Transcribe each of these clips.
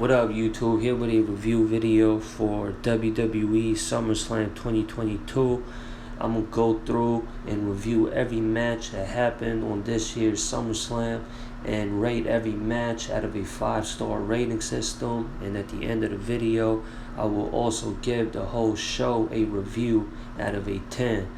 What up, YouTube? Here with a review video for WWE Summerslam 2022. I'm going to go through and review every match that happened on this year's SummerSlam and rate every match out of a 5-star rating system. And at the end of the video, I will also give the whole show a review out of a 10.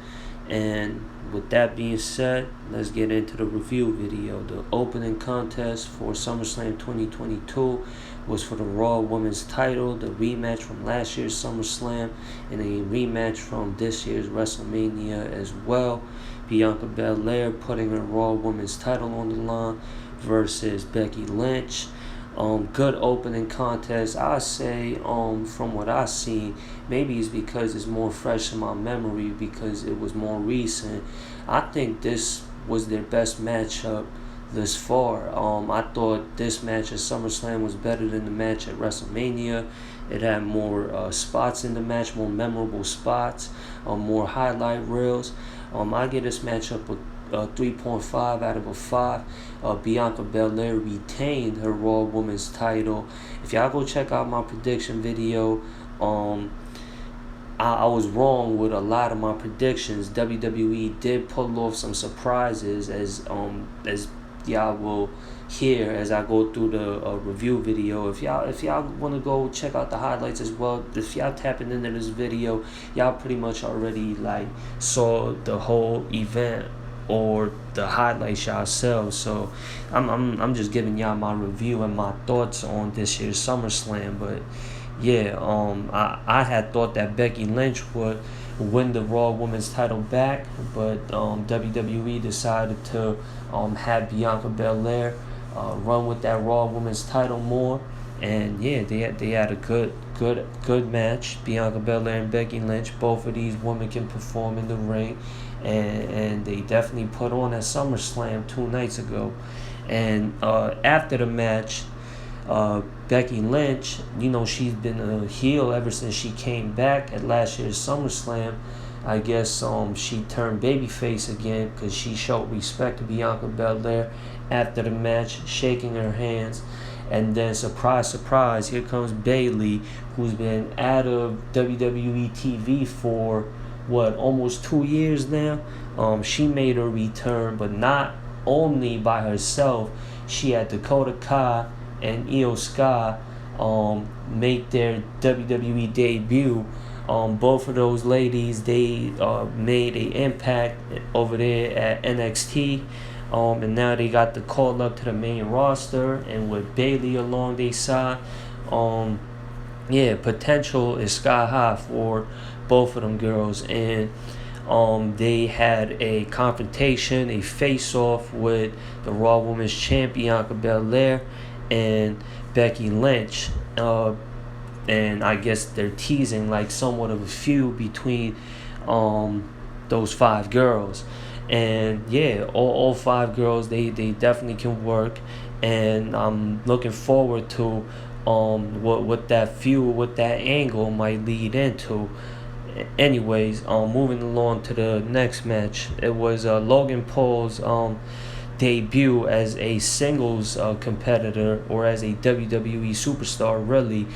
And with that being said, let's get into the review video. The opening contest for SummerSlam 2022 was for the Raw Women's title, the rematch from last year's SummerSlam, and a rematch from this year's WrestleMania as well. Bianca Belair putting her Raw Women's title on the line versus Becky Lynch. Good opening contest. I say, from what I seen, maybe it's because it's more fresh in my memory because it was more recent. I think this was their best matchup thus far. I thought this match at SummerSlam was better than the match at WrestleMania. It had more spots in the match, more memorable spots, more highlight reels. I give this matchup a 3.5 out of a 5. Bianca Belair retained her Raw Women's title. If y'all go check out my prediction video, I was wrong with a lot of my predictions. WWE did pull off some surprises, as y'all will hear as I go through the review video. If y'all want to go check out the highlights as well, if y'all tapping into this video, y'all pretty much already saw the whole event or the highlights yourselves. So I'm just giving y'all my review and my thoughts on this year's SummerSlam. But yeah, I had thought that Becky Lynch would win the Raw Women's title back, but WWE decided to have Bianca Belair run with that Raw Women's title more. And yeah, they had a good match. Bianca Belair and Becky Lynch, both of these women can perform in the ring, and they definitely put on at SummerSlam 2 nights ago. And after the match, Becky Lynch, she's been a heel ever since she came back at last year's SummerSlam. I guess she turned babyface again because she showed respect to Bianca Belair after the match, shaking her hands. And then, surprise, surprise, here comes Bayley, who's been out of WWE TV for, almost 2 years now. She made her return, but not only by herself. She had Dakota Kai and Io Sky make their WWE debut. Both of those ladies, they made an impact over there at NXT. And now they got the call up to the main roster, and with Bayley along their side, potential is sky high for both of them girls. And they had a confrontation, a face-off with the Raw Women's champ Bianca Belair and Becky Lynch. And I guess they're teasing somewhat of a feud between those 5 girls. And yeah, all 5 girls, they definitely can work, and I'm looking forward to what that feud, what that angle might lead into. Anyways, moving along to the next match, it was Logan Paul's debut as a singles competitor, or as a WWE superstar, really,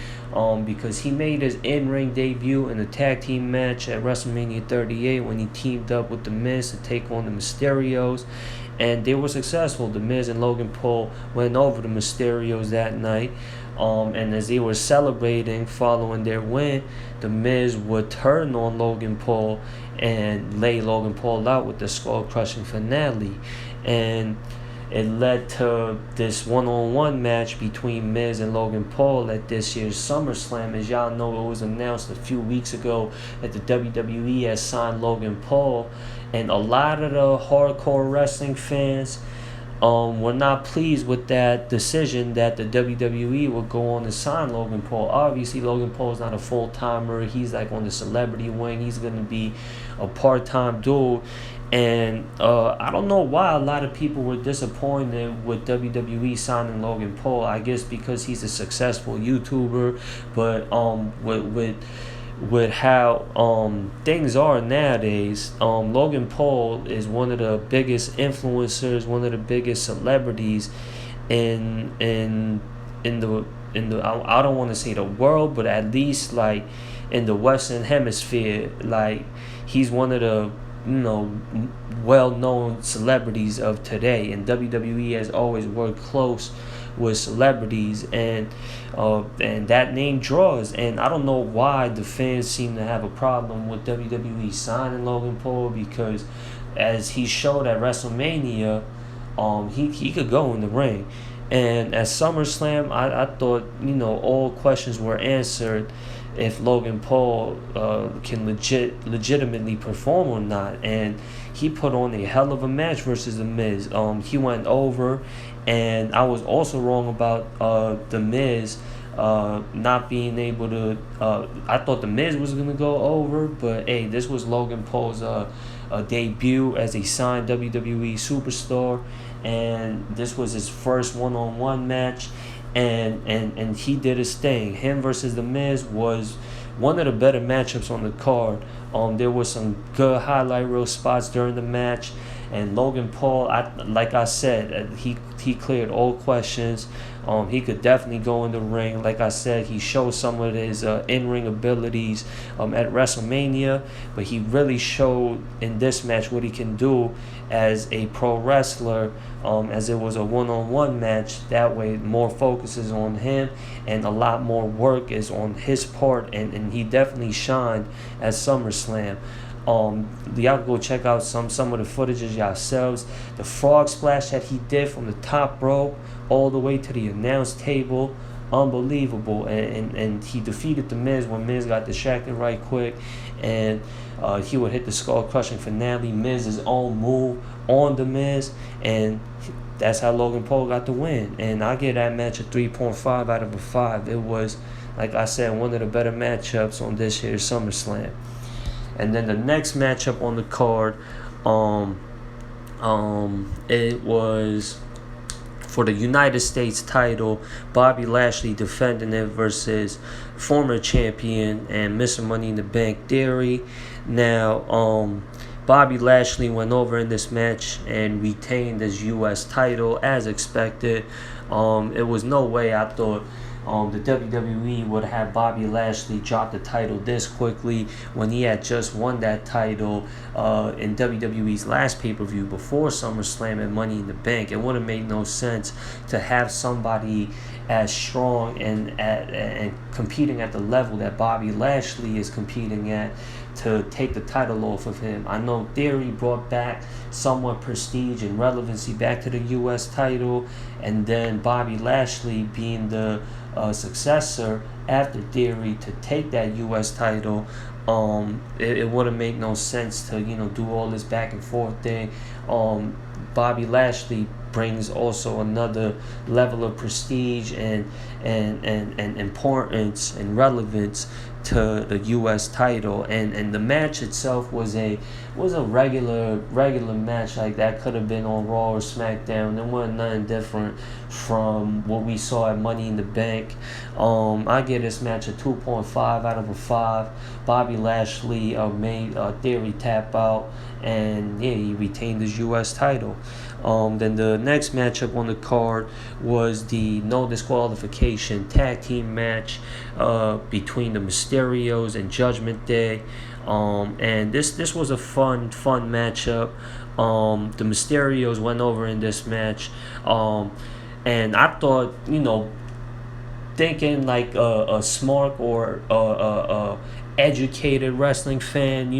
because he made his in-ring debut in a tag team match at WrestleMania 38 when he teamed up with The Miz to take on the Mysterios, and they were successful. The Miz and Logan Paul went over the Mysterios that night, and as they were celebrating following their win, The Miz would turn on Logan Paul and lay Logan Paul out with the skull-crushing finale. And it led to this one-on-one match between Miz and Logan Paul at this year's SummerSlam. As y'all know, it was announced a few weeks ago that the WWE has signed Logan Paul, and a lot of the hardcore wrestling fans were not pleased with that decision that the WWE would go on to sign Logan Paul. Obviously, Logan Paul is not a full-timer. He's on the celebrity wing. He's going to be a part-time dude. And I don't know why a lot of people were disappointed with WWE signing Logan Paul. I guess because he's a successful YouTuber, but with how things are nowadays, Logan Paul is one of the biggest influencers, one of the biggest celebrities in the I don't want to say the world, but at least like in the Western Hemisphere, like he's one of the well-known celebrities of today, and WWE has always worked close with celebrities, and that name draws. And I don't know why the fans seem to have a problem with WWE signing Logan Paul, because as he showed at WrestleMania, he could go in the ring. And at SummerSlam, I thought, all questions were answered if Logan Paul can legitimately perform or not. And he put on a hell of a match versus The Miz. He went over, and I was also wrong about The Miz not being able to. I thought The Miz was going to go over, but hey, this was Logan Paul's debut as a signed WWE superstar, and this was his first one-on-one match. And he did his thing. Him versus The Miz was one of the better matchups on the card. There was some good highlight reel spots during the match, and Logan Paul, like I said, he cleared all questions. He could definitely go in the ring. Like I said, he showed some of his in-ring abilities at WrestleMania, but he really showed in this match what he can do as a pro wrestler, as it was a one-on-one match. That way more focus is on him and a lot more work is on his part, and he definitely shined at SummerSlam. Y'all go check out some of the footages yourselves. The frog splash that he did from the top rope all the way to the announce table, unbelievable. And he defeated The Miz when Miz got distracted right quick, and he would hit the skull crushing finale, Miz's own move on The Miz, and that's how Logan Paul got the win. And I give that match a 3.5 out of a 5. It was, like I said, one of the better matchups on this year's SummerSlam. And then the next matchup on the card, it was for the United States title, Bobby Lashley defending it versus former champion and Mr. Money in the Bank Theory. Now, Bobby Lashley went over in this match and retained his U.S. title as expected. It was no way I thought the WWE would have Bobby Lashley drop the title this quickly when he had just won that title in WWE's last pay-per-view before SummerSlam and Money in the Bank. It would have made no sense to have somebody as strong and competing at the level that Bobby Lashley is competing at to take the title off of him. I know Theory brought back somewhat prestige and relevancy back to the U.S. title, and then Bobby Lashley being the successor after Theory to take that U.S. title, it wouldn't make no sense to do all this back and forth thing. Bobby Lashley brings also another level of prestige and importance and relevance to the U.S. title, and the match itself was a regular match. Like that could have been on Raw or SmackDown. There wasn't nothing different from what we saw at Money in the Bank. I give this match a 2.5 out of a 5. Bobby Lashley made Theory tap out, and yeah, he retained his U.S. title. Then the next matchup on the card was the no disqualification tag team match between the Mysterios and Judgement Day. And this was a fun matchup. The Mysterios went over in this match. And I thought, thinking like a smart or educated wrestling fan,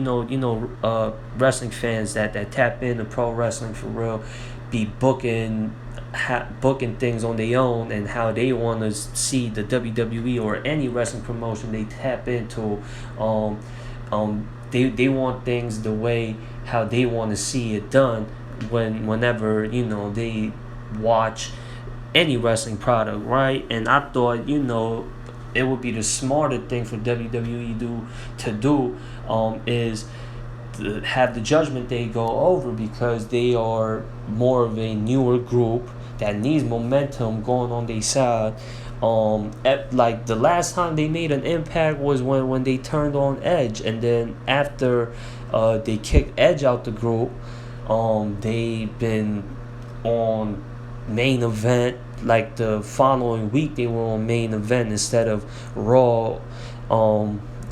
wrestling fans that tap into pro wrestling for real, be booking things on their own and how they want to see the WWE or any wrestling promotion they tap into. They want things the way how they want to see it done whenever they watch any wrestling product, right? And I thought it would be the smarter thing for WWE to do is to have the Judgment Day go over, because they are more of a newer group that needs momentum going on their side. Like the last time they made an impact was when they turned on Edge, and then after they kicked Edge out the group, they've been on main event like the following week they were on main event instead of Raw.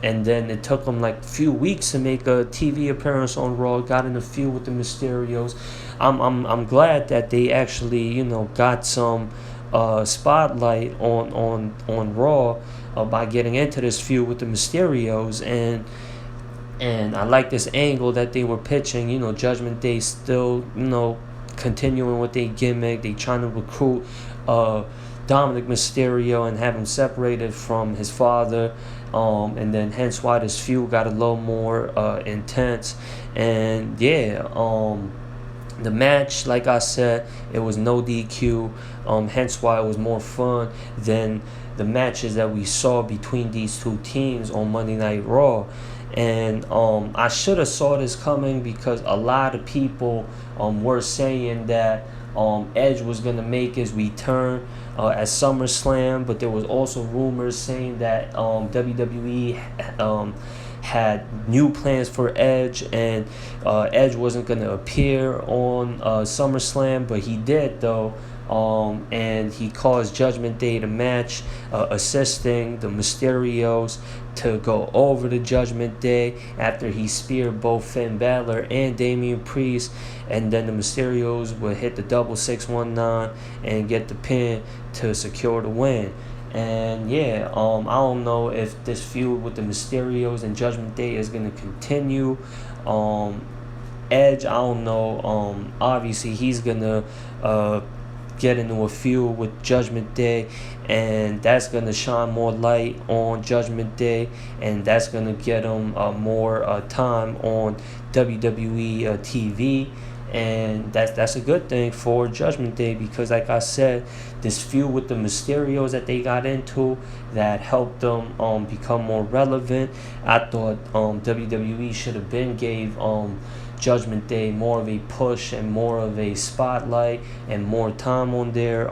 And then it took them like a few weeks to make a TV appearance on Raw. Got in a feud with the Mysterios. I'm glad that they actually got some spotlight on Raw by getting into this feud with the Mysterios, and I like this angle that they were pitching. Judgment Day still continuing with their gimmick. They trying to recruit Dominic Mysterio and have him separated from his father. And then hence why this feud got a little more intense. And the match, like I said, it was no DQ. Hence why it was more fun than the matches that we saw between these two teams on Monday Night Raw. And I should have saw this coming because a lot of people were saying that Edge was going to make his return at SummerSlam, but there was also rumors saying that WWE had new plans for Edge, and Edge wasn't going to appear on SummerSlam, but he did though. And he caused Judgment Day to match, assisting the Mysterios to go over to Judgment Day after he speared both Finn Balor and Damian Priest, and then the Mysterios would hit the double 619 and get the pin to secure the win. And I don't know if this feud with the Mysterios and Judgment Day is going to continue. Edge, I don't know. Obviously he's going to get into a feud with Judgment Day, and that's going to shine more light on Judgment Day, and that's going to get him more time on WWE TV. And that's a good thing for Judgment Day, because like I said, this feud with the Mysterios that they got into that helped them become more relevant. I thought WWE should have gave Judgment Day more of a push and more of a spotlight and more time on their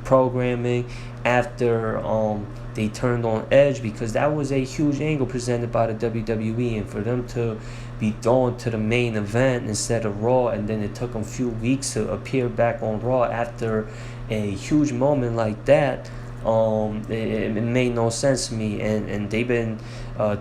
programming after they turned on Edge, because that was a huge angle presented by the WWE, and for them to be thrown to the main event instead of Raw, and then it took them a few weeks to appear back on Raw after a huge moment like that, it made no sense to me. And they've been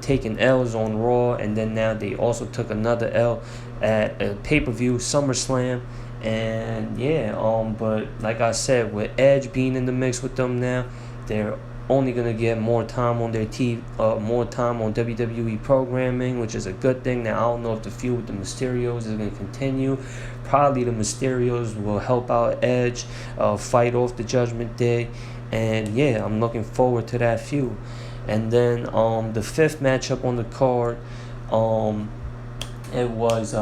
taking L's on Raw, and then now they also took another L at a pay-per-view SummerSlam. And but like I said, with Edge being in the mix with them now, they're only gonna get more time on their more time on WWE programming, which is a good thing. Now I don't know if the feud with the Mysterios is gonna continue. Probably the Mysterios will help out Edge fight off the Judgment Day, and I'm looking forward to that feud. And then the fifth matchup on the card, it was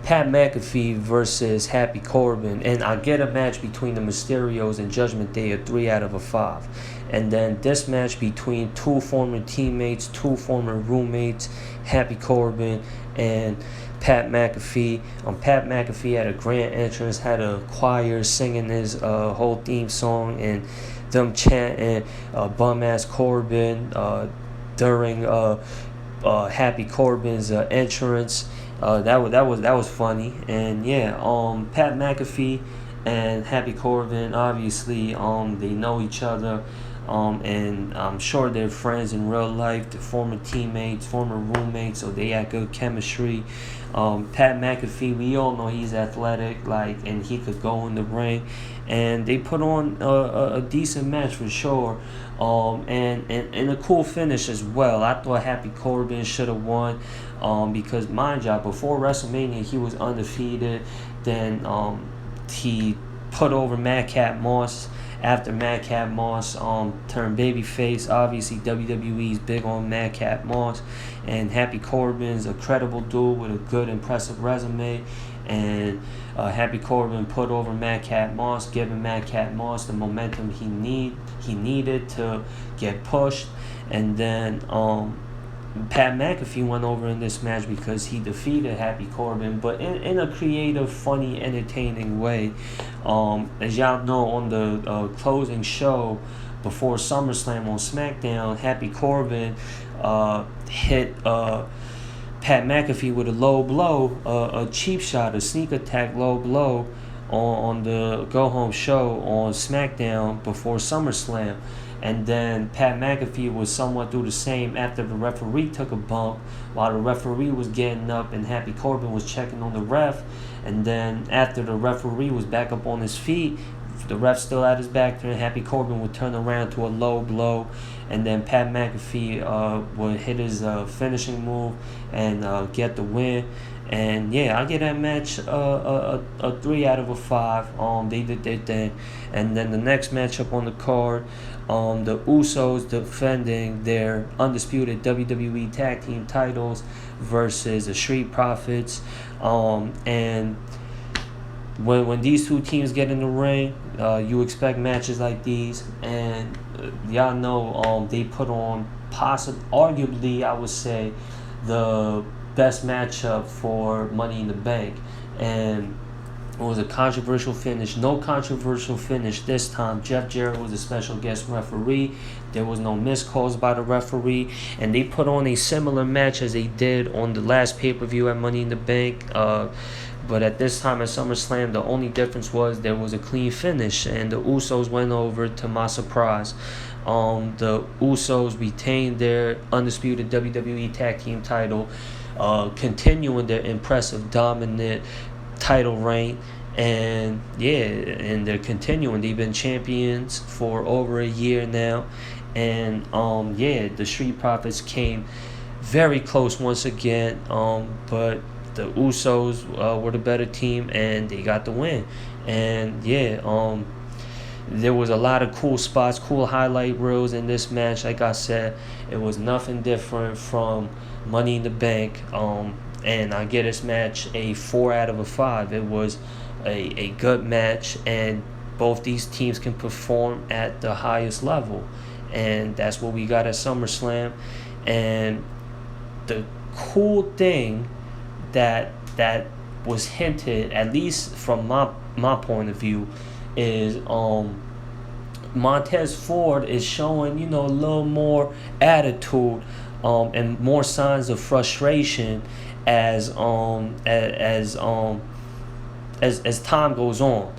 Pat McAfee versus Happy Corbin, and I get a match between the Mysterios and Judgment Day, a 3 out of 5. And then this match between two former teammates, two former roommates, Happy Corbin and Pat McAfee. Pat McAfee had a grand entrance, had a choir singing his whole theme song, and them chanting bum ass Corbin during Happy Corbin's entrance. That was funny. And Pat McAfee and Happy Corbin, obviously they know each other, and I'm sure they're friends in real life. They're former teammates, former roommates, so they had good chemistry. Pat McAfee, we all know he's athletic, and he could go in the ring, and they put on a decent match for sure. And a cool finish as well. I thought Happy Corbin should have won, because mind you, before WrestleMania he was undefeated. Then he put over Madcap Moss after Madcap Moss turned babyface. Obviously WWE's big on Madcap Moss, and Happy Corbin's a credible dude with a good, impressive resume. And Happy Corbin put over Madcap Moss, giving Madcap Moss the momentum he needed to get pushed. And then Pat McAfee went over in this match because he defeated Happy Corbin, but in a creative, funny, entertaining way. As y'all know, on the closing show before SummerSlam on SmackDown, Happy Corbin hit Pat McAfee with a low blow, a cheap shot, a sneak attack low blow, on the go home show on SmackDown before SummerSlam. And then Pat McAfee was somewhat do the same after the referee took a bump while the referee was getting up and Happy Corbin was checking on the ref. And then after the referee was back up on his feet, the ref still at his back, and Happy Corbin would turn around to a low blow, and then Pat McAfee would hit his finishing move and get the win. And yeah, I get that match a 3 out of a 5. They did their thing. And then the next matchup on the card, the Usos defending their undisputed WWE Tag Team titles versus the Street Profits. And when these two teams get in the ring, you expect matches like these, and y'all know they put on arguably I would say the best matchup for Money in the Bank, and it was a controversial finish. No controversial finish this time. Jeff Jarrett was a special guest referee. There was no missed calls by the referee, and they put on a similar match as they did on the last pay-per-view at Money in the Bank. But at this time at SummerSlam, the only difference was there was a clean finish, and the Usos went over to my surprise. The Usos retained their undisputed WWE Tag Team title, continuing their impressive dominant title reign. And yeah, and they're continuing. They've been champions for over a year now. And yeah, the Street Profits came very close once again. But the Usos were the better team, and they got the win. And yeah, there was a lot of cool spots, cool highlight reels in this match. Like I said, it was nothing different from Money in the Bank. And I give this match a 4 out of a 5. It was a good match, and both these teams can perform at the highest level. And that's what we got at SummerSlam. And the cool thing that was hinted, at least from my point of view, is Montaz Ford is showing, a little more attitude and more signs of frustration as time goes on.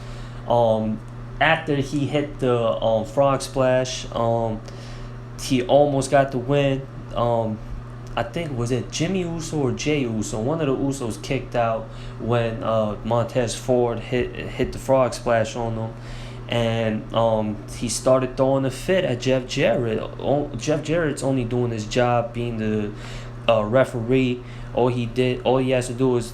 After he hit the frog splash, he almost got the win. I think, was it Jimmy Uso or Jay Uso? One of the Usos kicked out when Montaz Ford hit the frog splash on them. And he started throwing a fit at Jeff Jarrett. Jeff Jarrett's only doing his job being the referee. All he has to do is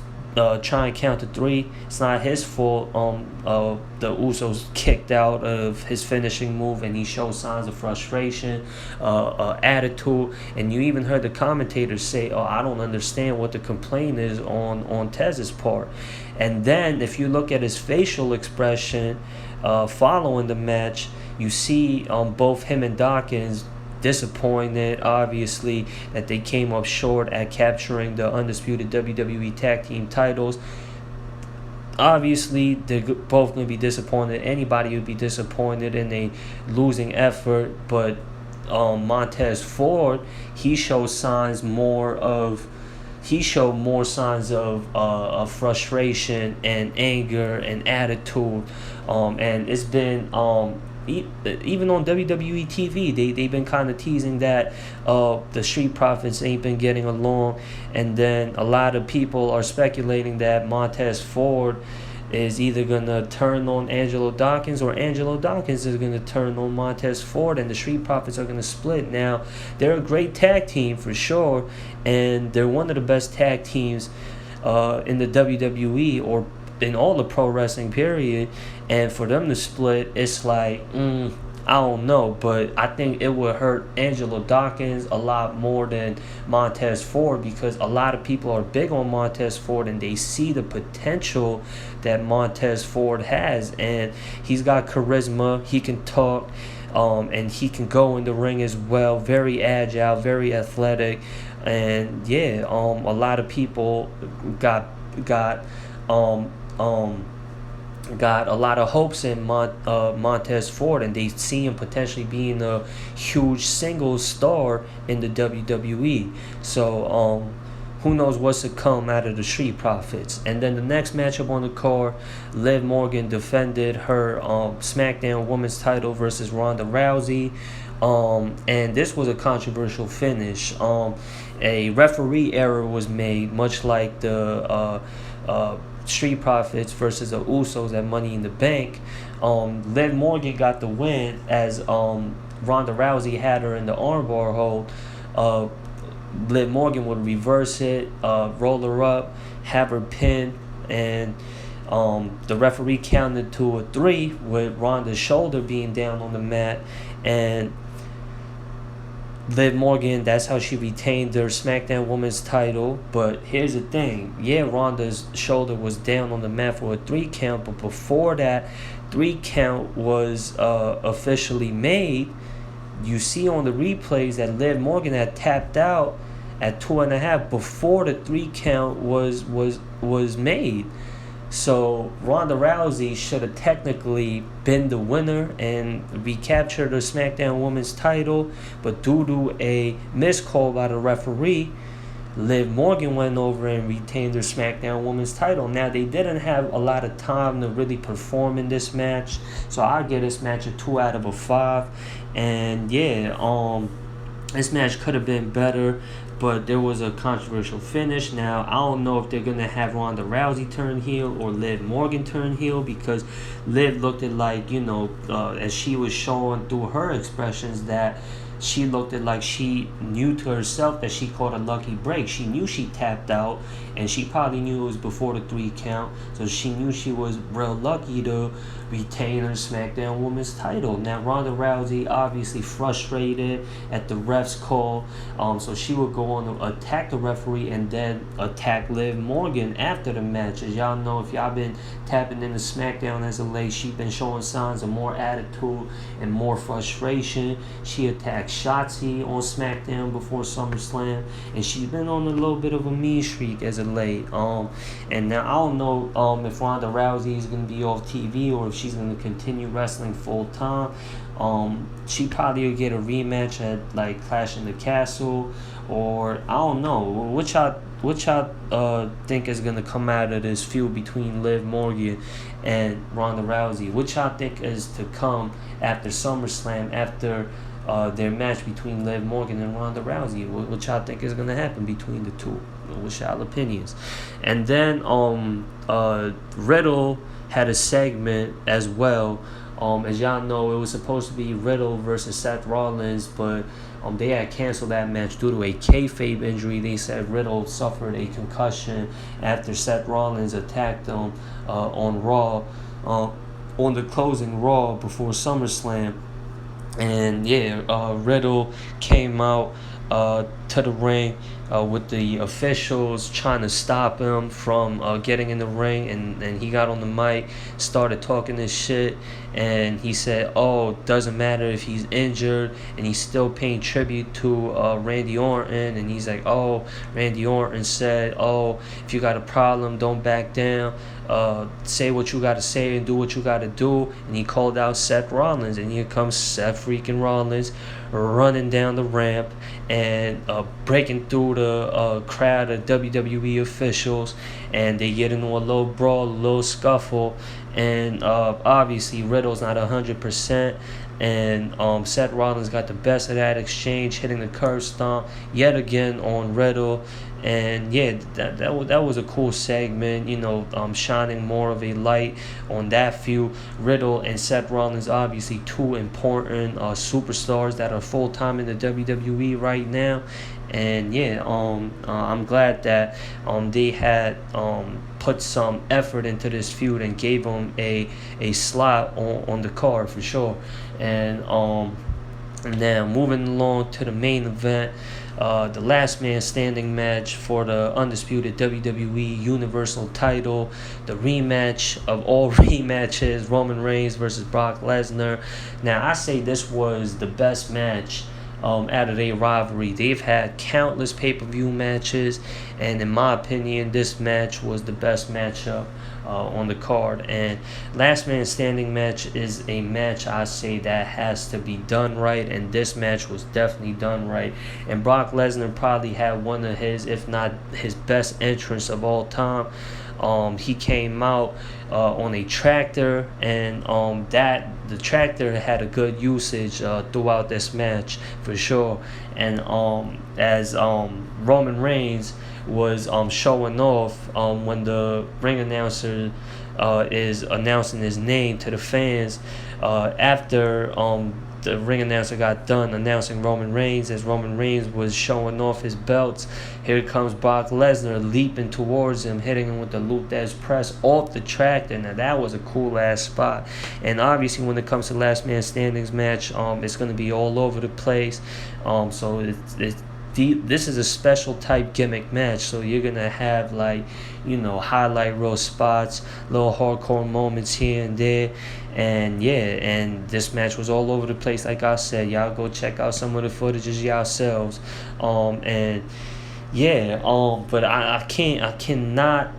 try and count to 3. It's not his fault. The Usos kicked out of his finishing move, and he showed signs of frustration, attitude, and you even heard the commentators say, I don't understand what the complaint is on Tez's part. And then if you look at his facial expression following the match, you see both him and Dawkins disappointed, obviously, that they came up short at capturing the undisputed WWE Tag Team titles. Obviously, they're both going to be disappointed. Anybody would be disappointed in a losing effort, but Montaz Ford, he showed more signs of frustration and anger and attitude, and it's been even on WWE TV, they've been kind of teasing that the Street Profits ain't been getting along, and then a lot of people are speculating that Montaz Ford is either going to turn on Angelo Dawkins, or Angelo Dawkins is going to turn on Montaz Ford, and the Street Profits are going to split. Now, they're a great tag team for sure, and they're one of the best tag teams in the WWE, or in all the pro wrestling period. And for them to split, it's like, I don't know, but I think it would hurt Angelo Dawkins a lot more than Montaz Ford, because a lot of people are big on Montaz Ford and they see the potential that Montaz Ford has, and he's got charisma, he can talk, and he can go in the ring as well, very agile, very athletic. And yeah, a lot of people got a lot of hopes in Montaz Ford, and they see him potentially being a huge single star in the WWE. So who knows what's to come out of the Street Profits. And then the next matchup on the card, Liv Morgan defended her SmackDown Women's title versus Ronda Rousey. And this was a controversial finish. A referee error was made, much like the Street Profits versus the Usos at Money in the Bank. Liv Morgan got the win as Ronda Rousey had her in the armbar hold. Liv Morgan would reverse it, roll her up, have her pin, and the referee counted to a 3 with Ronda's shoulder being down on the mat, and Liv Morgan, that's how she retained her SmackDown Women's title. But here's the thing, Ronda's shoulder was down on the mat for a 3 count, but before that 3 count was officially made, you see on the replays that Liv Morgan had tapped out at 2.5 before the 3 count was made. So Ronda Rousey should have technically been the winner and recaptured her SmackDown Women's title, but due to a miscall by the referee, Liv Morgan went over and retained her SmackDown Women's title. Now, they didn't have a lot of time to really perform in this match, so I give this match a 2 out of a 5. And this match could have been better, but there was a controversial finish. Now, I don't know if they're going to have Ronda Rousey turn heel or Liv Morgan turn heel, because Liv looked at like, as she was showing through her expressions, that she looked at like she knew to herself that she caught a lucky break. She knew she tapped out, and she probably knew it was before the 3 count, so she knew she was real lucky to retain her SmackDown Women's title. Now, Ronda Rousey obviously frustrated at the ref's call, so she would go on to attack the referee and then attack Liv Morgan after the match. As y'all know, if y'all been tapping into SmackDown as of late, she's been showing signs of more attitude and more frustration. She attacked Shotzi on SmackDown before SummerSlam, and she's been on a little bit of a mean streak as of late. And now I don't know if Ronda Rousey is going to be off TV or if she's going to continue wrestling full time. She probably will get a rematch at like Clash in the Castle, or I don't know. What y'all think is going to come out of this feud between Liv Morgan and Ronda Rousey? What y'all think is to come after SummerSlam, after their match between Liv Morgan and Ronda Rousey? What y'all think is going to happen between the two? What's y'all opinions? And then Riddle had a segment as well. As y'all know, it was supposed to be Riddle versus Seth Rollins, but they had canceled that match due to a kayfabe injury. They said Riddle suffered a concussion after Seth Rollins attacked him on Raw, on the closing Raw before SummerSlam. And Riddle came out to the ring with the officials trying to stop him from getting in the ring, and he got on the mic, started talking this shit, and he said, doesn't matter if he's injured, and he's still paying tribute to Randy Orton. And he's like, Randy Orton said, if you got a problem, don't back down, say what you gotta say and do what you gotta do. And he called out Seth Rollins, and here comes Seth freaking Rollins running down the ramp and breaking through the crowd of WWE officials, and they get into a little brawl, a little scuffle, and obviously Riddle's not 100%, and Seth Rollins got the best of that exchange, hitting the curb stomp yet again on Riddle. And that was a cool segment, shining more of a light on that feud. Riddle and Seth Rollins, obviously two important superstars that are full time in the WWE right now. And I'm glad that they had put some effort into this feud and gave them a slot on the card for sure. And now moving along to the main event. The last man standing match for the undisputed WWE Universal title, the rematch of all rematches, Roman Reigns versus Brock Lesnar. Now, I say this was the best match out of their rivalry. They've had countless pay-per-view matches, and in my opinion, this match was the best matchup on the card. And last man standing match is a match I say that has to be done right, and this match was definitely done right. And Brock Lesnar probably had one of his, if not his best entrance of all time. He came out on a tractor, and the tractor had a good usage throughout this match for sure. And as Roman Reigns was showing off when the ring announcer is announcing his name to the fans after the ring announcer got done announcing Roman Reigns. As Roman Reigns was showing off his belts, here comes Brock Lesnar leaping towards him, hitting him with the Luthez press off the tractor. Now that was a cool ass spot. And obviously when it comes to last man standings match, it's going to be all over the place. So this is a special type gimmick match, so you're gonna have highlight reel spots, little hardcore moments here and there. And and this match was all over the place. Like I said, y'all go check out some of the footages yourselves. But I cannot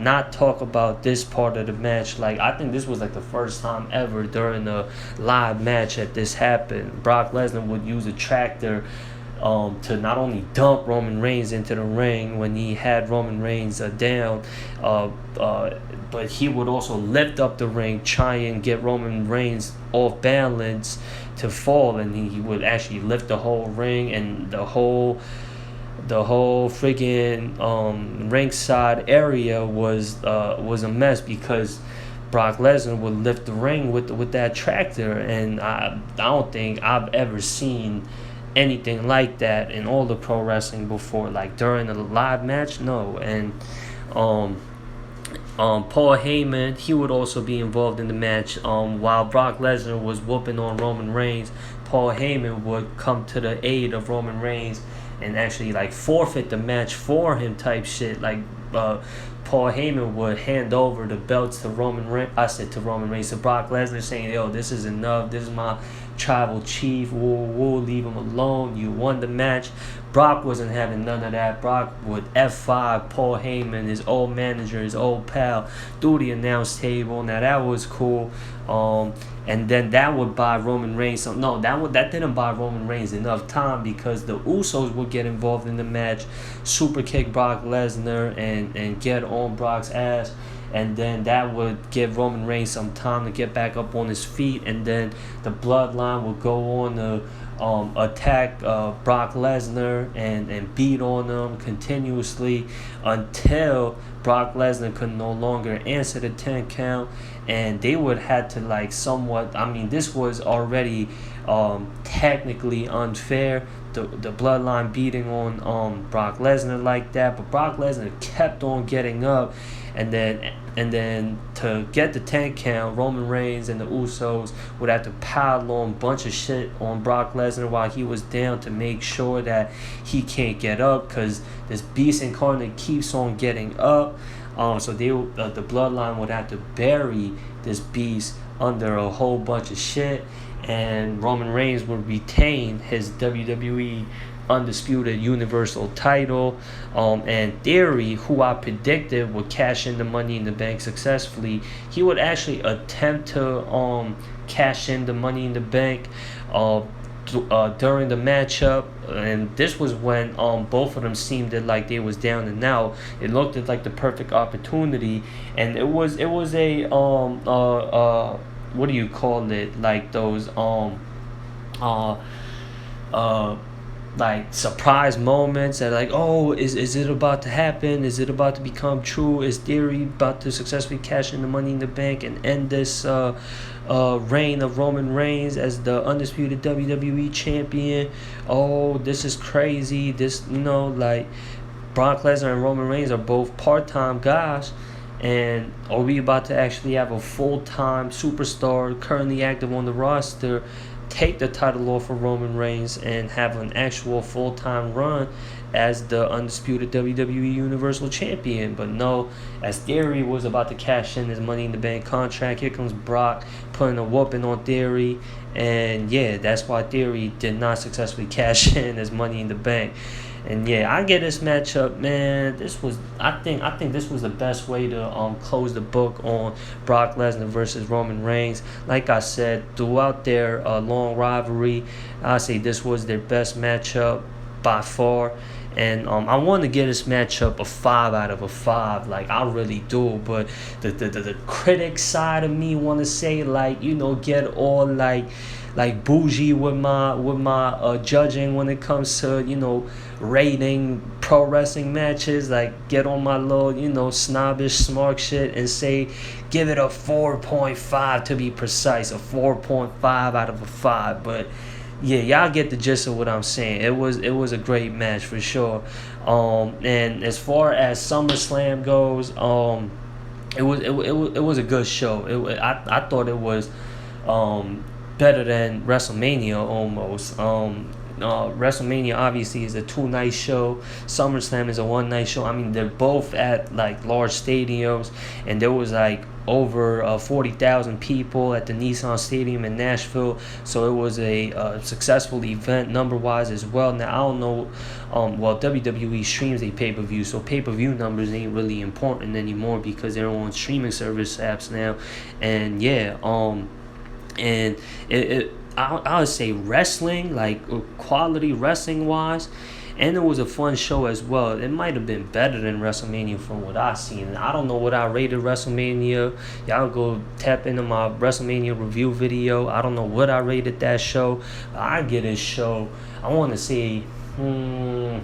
not talk about this part of the match. Like, I think this was like the first time ever during a live match that this happened. Brock Lesnar would use a tractor to not only dump Roman Reigns into the ring when he had Roman Reigns down, but he would also lift up the ring, try and get Roman Reigns off balance to fall, and he would actually lift the whole ring, and the whole friggin' ringside area was a mess because Brock Lesnar would lift the ring with that tractor, and I don't think I've ever seen anything like that in all the pro wrestling before. Like during a live match, no. And Paul Heyman, he would also be involved in the match. While Brock Lesnar was whooping on Roman Reigns, Paul Heyman would come to the aid of Roman Reigns and actually forfeit the match for him type shit. Paul Heyman would hand over the belts to Roman Reigns, to Brock Lesnar, saying, yo, this is enough, this is my tribal chief, we'll leave him alone, you won the match. Brock wasn't having none of that. Brock would F5 Paul Heyman, his old manager, his old pal, through the announce table. Now that was cool. And then that would buy Roman Reigns that didn't buy Roman Reigns enough time, because the Usos would get involved in the match, super kick Brock Lesnar and get on Brock's ass. And then that would give Roman Reigns some time to get back up on his feet, and then the Bloodline would go on to attack Brock Lesnar and beat on him continuously until Brock Lesnar could no longer answer the 10 count, and they would have to somewhat, this was already technically unfair, the Bloodline beating on Brock Lesnar like that, but Brock Lesnar kept on getting up, and then to get the 10 count, Roman Reigns and the Usos would have to pile on a bunch of shit on Brock Lesnar while he was down to make sure that he can't get up, because this beast incarnate keeps on getting up. So the Bloodline would have to bury this beast under a whole bunch of shit, and Roman Reigns would retain his WWE Undisputed Universal title. And Theory, who I predicted would cash in the Money in the Bank successfully, he would actually attempt to cash in the Money in the Bank during the matchup, and this was when both of them seemed like they was down and out. It looked like the perfect opportunity, and it was a what do you call it, those surprise moments that is it about to happen? Is it about to become true? Is Theory about to successfully cash in the Money in the Bank and end this reign of Roman Reigns as the undisputed WWE champion? Oh, this is crazy. This, Brock Lesnar and Roman Reigns are both part-time guys, and are we about to actually have a full-time superstar currently active on the roster take the title off of Roman Reigns and have an actual full-time run as the undisputed WWE Universal Champion? But no, as Theory was about to cash in his Money in the Bank contract, here comes Brock, putting a whooping on Theory, and yeah, that's why Theory did not successfully cash in his Money in the Bank. And yeah, I get this matchup, man. I think this was the best way to close the book on Brock Lesnar versus Roman Reigns. Like I said, throughout their long rivalry, I say this was their best matchup by far. And I want to give this matchup a 5 out of a 5, like I really do. But the critic side of me want to say, like, get all like bougie with my judging when it comes to rating pro wrestling matches. Like, get on my little snobbish smart shit and say give it a 4.5 to be precise, a 4.5 out of a 5. But yeah, y'all get the gist of what I'm saying. It was a great match for sure. And as far as SummerSlam goes, it was a good show. I thought it was better than WrestleMania almost. WrestleMania obviously is a 2-night show. SummerSlam is a 1-night show. I mean, they're both at like large stadiums, and there was like over 40,000 people at the Nissan Stadium in Nashville. So it was a successful event number-wise as well. Now, I don't know, WWE streams a pay-per-view, so pay-per-view numbers ain't really important anymore because they're on streaming service apps now. And yeah, and I would say wrestling, like quality wrestling wise, and it was a fun show as well. It might have been better than WrestleMania from what I seen. I don't know what I rated WrestleMania. Y'all go tap into my WrestleMania review video. I don't know what I rated that show. I get this show, I want to say a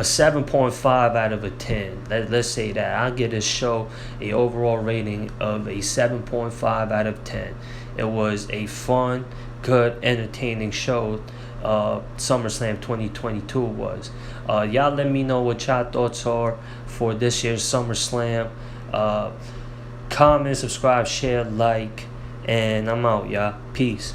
7.5 out of a 10. Let's say that. I'll give this show a overall rating of a 7.5 out of 10. It was a fun, good, entertaining show. SummerSlam 2022 was. Y'all let me know what y'all thoughts are for this year's SummerSlam. Comment, subscribe, share, like, and I'm out, y'all. Peace.